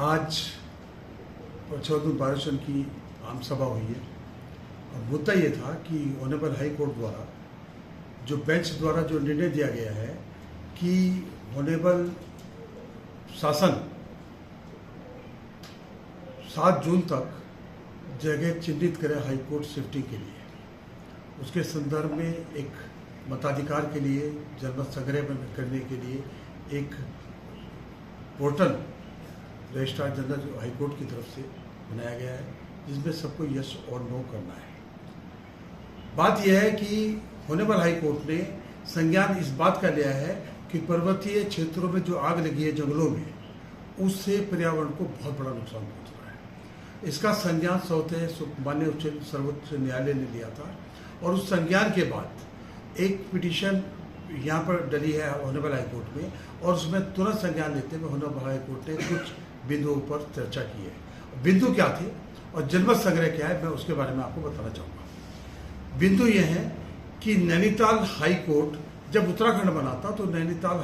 आज परसों पारेषण की आम सभा हुई है और मुद्दा ये था कि ऑनरेबल हाई कोर्ट द्वारा जो बेंच द्वारा जो निर्णय दिया गया है कि ऑनरेबल शासन 7 जून तक जगह चिन्हित करे हाई कोर्ट शिफ्टिंग के लिए, उसके संदर्भ में एक मताधिकार के लिए जनमत संग्रह करने के लिए एक portal registrar general high court की तरफ से बनाया गया है, जिसमें सबको यस और नो करना है। बात यह है कि ऑनरेबल हाई कोर्ट ने संज्ञान इस बात का लिया है कि पर्वतीय क्षेत्रों में जो आग लगी है जंगलों में, उससे पर्यावरण को बहुत बड़ा नुकसान पहुंच रहा है। इसका संज्ञान माननीय सर्वोच्च न्यायालय ने लिया था और उस संज्ञान के बाद एक पिटीशन यहाँ पर डली है ऑनरेबल हाई कोर्ट में और उसमें तुरंत संज्ञान लेते हुए ऑनरेबल हाई कोर्ट ने कुछ बिंदुओं पर चर्चा की है। बिंदु क्या थे और जनमत संग्रह क्या है, मैं उसके बारे में आपको बताना चाहूँगा। बिंदु यह है कि नैनीताल हाई कोर्ट जब उत्तराखंड बना था तो नैनीताल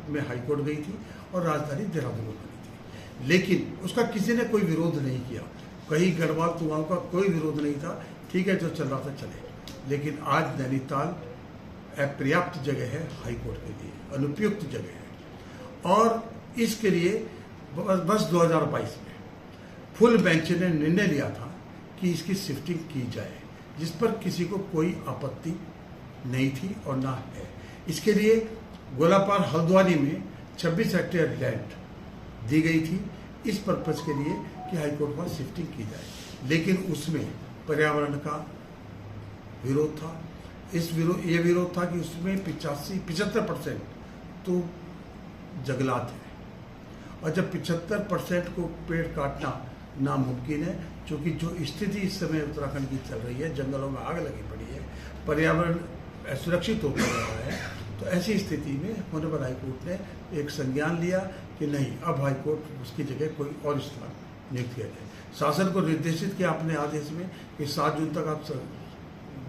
में हाई कोर्ट गई थी और राजधानी देहरादून में बनी थी, लेकिन उसका किसी ने कोई विरोध नहीं किया। कहीं गढ़वाल कुमाऊं का कोई विरोध नहीं था, ठीक है जो चल रहा था चले। लेकिन आज नैनीताल पर्याप्त जगह है हाई कोर्ट के लिए, अनुपयुक्त जगह है और इसके लिए बस 2022 में फुल बेंच ने निर्णय लिया था कि इसकी शिफ्टिंग की जाए, जिस पर किसी को कोई आपत्ति नहीं थी और ना है। इसके लिए गोलापार हल्द्वानी में 26 हेक्टेयर लैंड दी गई थी इस पर्पज के लिए कि हाईकोर्ट में शिफ्टिंग की जाए, लेकिन उसमें पर्यावरण का विरोध था। ये विरोध था कि उसमें 75% तो जंगलात है और जब 75% को पेड़ काटना नामुमकिन है, क्योंकि जो स्थिति इस समय उत्तराखंड की चल रही है, जंगलों में आग लगी पड़ी है, पर्यावरण असुरक्षित होता जा रहा है, तो ऐसी स्थिति में ऑनरेबल हाई कोर्ट ने एक संज्ञान लिया कि नहीं, अब हाई कोर्ट उसकी जगह कोई और स्थान नियुक्त किया जाए। शासन को निर्देशित किया अपने आदेश में कि 7 जून तक आप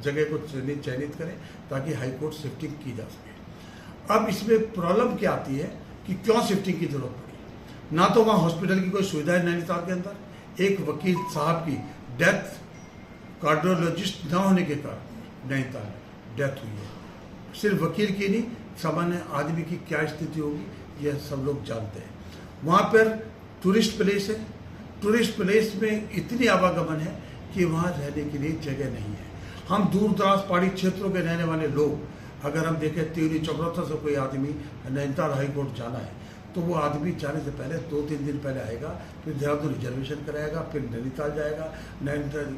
जगह को चयनित करें ताकि हाई कोर्ट शिफ्टिंग की जा सके। अब इसमें प्रॉब्लम क्या आती है कि क्यों शिफ्टिंग की जरूरत पड़ी। ना तो वहाँ हॉस्पिटल की कोई सुविधा है नैनीताल के अंदर, एक वकील साहब की डेथ कार्डियोलॉजिस्ट न होने के कारण नैनीताल में डेथ हुई है। सिर्फ वकील की नहीं, सामान्य आदमी की क्या स्थिति होगी यह सब लोग जानते हैं। वहाँ पर टूरिस्ट प्लेस है, टूरिस्ट प्लेस में इतनी आवागमन है कि वहाँ रहने के लिए जगह नहीं है। हम दूर दराज पहाड़ी क्षेत्रों के रहने वाले लोग, अगर हम देखें त्रिवेणी चक्रोत्तर से कोई आदमी नैनीताल हाई कोर्ट जाना है तो वो आदमी जाने से पहले 2-3 दिन पहले आएगा, फिर देहरादून रिजर्वेशन कराएगा, फिर नैनीताल जाएगा, नैनीताल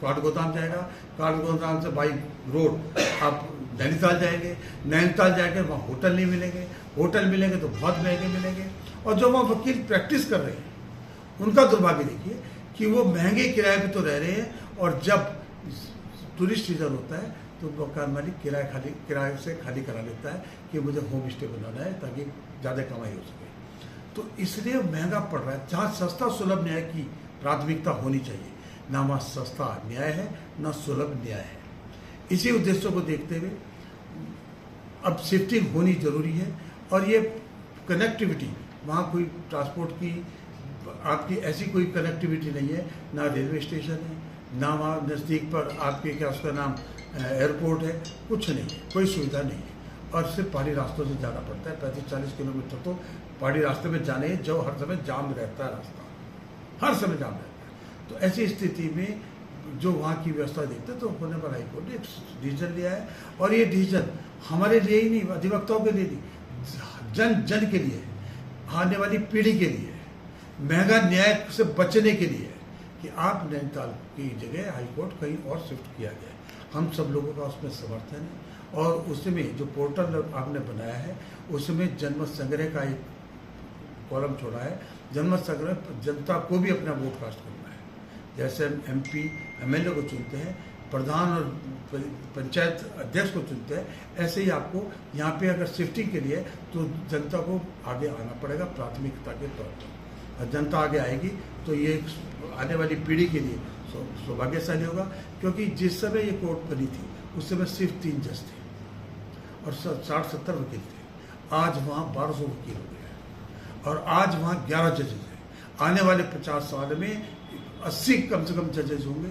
काठगोदाम जाएगा, काठगोदाम से बाई रोड आप नैनीताल जाएंगे, नैनीताल जाएंगे वहाँ होटल नहीं मिलेंगे, होटल मिलेंगे तो बहुत महंगे मिलेंगे। और जो वहाँ वकील प्रैक्टिस कर रहे हैं उनका दुर्भाग्य देखिए कि वो महंगे किराए पे तो रह रहे हैं और जब टूरिस्ट सीजन होता है तो मकान मालिक किराए से खाली करा लेता है कि मुझे होम स्टे बनाना है ताकि ज़्यादा कमाई हो सके। तो इसलिए महंगा पड़ रहा है। जहाँ सस्ता सुलभ न्याय की प्राथमिकता होनी चाहिए, ना वहाँ सस्ता न्याय है ना सुलभ न्याय है। इसी उद्देश्यों को देखते हुए अब शिफ्टिंग होनी जरूरी है और ये कनेक्टिविटी, वहाँ कोई ट्रांसपोर्ट की आपकी ऐसी कोई कनेक्टिविटी नहीं है, ना रेलवे स्टेशन है, ना वहाँ नज़दीक पर आपके क्या उसका नाम एयरपोर्ट है, कुछ नहीं है, कोई सुविधा नहीं है और सिर्फ पहाड़ी रास्तों से जाना पड़ता है। 35-40 किलोमीटर तो पहाड़ी रास्ते में जाने हैं, जो हर समय जाम रहता है, रास्ता हर समय जाम रहता है। तो ऐसी स्थिति में जो वहाँ की व्यवस्था देखते हैं तो ऑनरेबल हाई कोर्ट ने एक डिसीजन लिया है और ये डिसीजन हमारे लिए ही नहीं, अधिवक्ताओं के लिए नहीं, जन जन के लिए, आने वाली पीढ़ी के लिए, महंगा न्याय से बचने के लिए कि आप नैनीताल की जगह हाई कोर्ट कहीं और शिफ्ट किया जाए। हम सब लोगों का उसमें समर्थन है और उसमें जो पोर्टल आपने बनाया है उसमें जनमत संग्रह का एक कॉलम छोड़ा है। जनमत संग्रह जनता को भी अपना वोट कास्ट करना है। जैसे हम MP MLA को चुनते हैं, प्रधान और पंचायत अध्यक्ष को चुनते हैं, ऐसे ही आपको यहाँ पे अगर शिफ्टिंग के लिए तो जनता को आगे आना पड़ेगा प्राथमिकता के तौर पर। और जनता आगे आएगी तो ये आने वाली पीढ़ी के लिए सौभाग्यशाली होगा, क्योंकि जिस समय ये कोर्ट बनी थी उस समय सिर्फ 3 जज थे और 60-70 वकील थे। आज वहाँ 1200 वकील हो गए हैं और आज वहाँ 11 जजेज हैं। आने वाले 50 साल में 80 कम से कम जजेज होंगे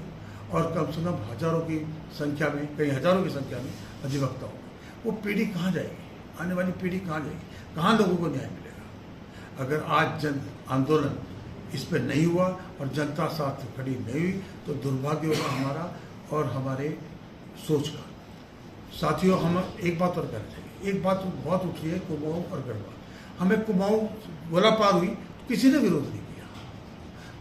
और कम से कम हजारों की संख्या में, कई हजारों की संख्या में अधिवक्ता होंगे। वो पीढ़ी कहाँ जाएगी? आने वाली पीढ़ी कहाँ जाएगी? कहाँ लोगों को न्याय मिलेगा? अगर आज जन आंदोलन इस पर नहीं हुआ और जनता साथ खड़ी नहीं हुई तो दुर्भाग्य होगा हमारा और हमारे सोच का। साथियों, हम एक बात और कहना चाहिए। एक बात बहुत उठी है, कुमाऊं और गढ़वाल। हमें कुमाऊं गोला पार हुई, किसी ने विरोध नहीं किया।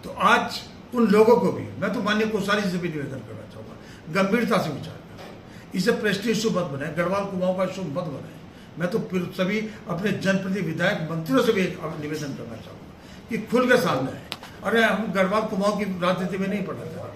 तो आज उन लोगों को भी मैं तो माननीय कोश्यारी से भी निवेदन करना चाहूँगा, गंभीरता से विचार करें, इसे प्रेस्टीज इशू मत बनाए, गढ़वाल कुमाऊं का इशू मत बनाए। मैं तो फिर सभी अपने जनप्रतिनिधि विधायक मंत्रियों से भी एक निवेदन करना चाहूँगा कि खुल के सामने है। अरे हम गढ़वाल कुमाऊं की राजनीति में नहीं पढ़ा था।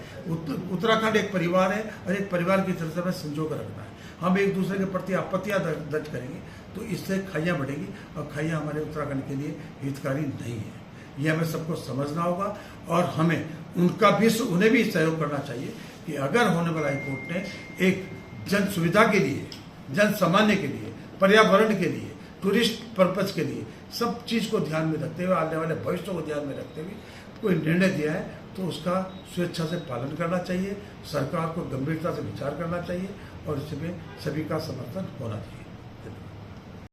उत्तराखंड एक परिवार है और एक परिवार की तरह से हमें संजो कर रखना है। हम एक दूसरे के प्रति आपत्तियां दर्ज करेंगे तो इससे खाइयाँ बढ़ेगी और खाइयाँ हमारे उत्तराखंड के लिए हितकारी नहीं है। ये हमें सबको समझना होगा और हमें उन्हें भी सहयोग करना चाहिए कि अगर होने वाला हाईकोर्ट ने एक जन सुविधा के लिए, जन सामान्य के लिए, पर्यावरण के लिए, टूरिस्ट पर्पज के लिए, सब चीज़ को ध्यान में रखते हुए, आने वाले भविष्य को ध्यान में रखते हुए कोई निर्णय दिया है तो उसका स्वेच्छा से पालन करना चाहिए। सरकार को गंभीरता से विचार करना चाहिए और इसमें सभी का समर्थन होना चाहिए।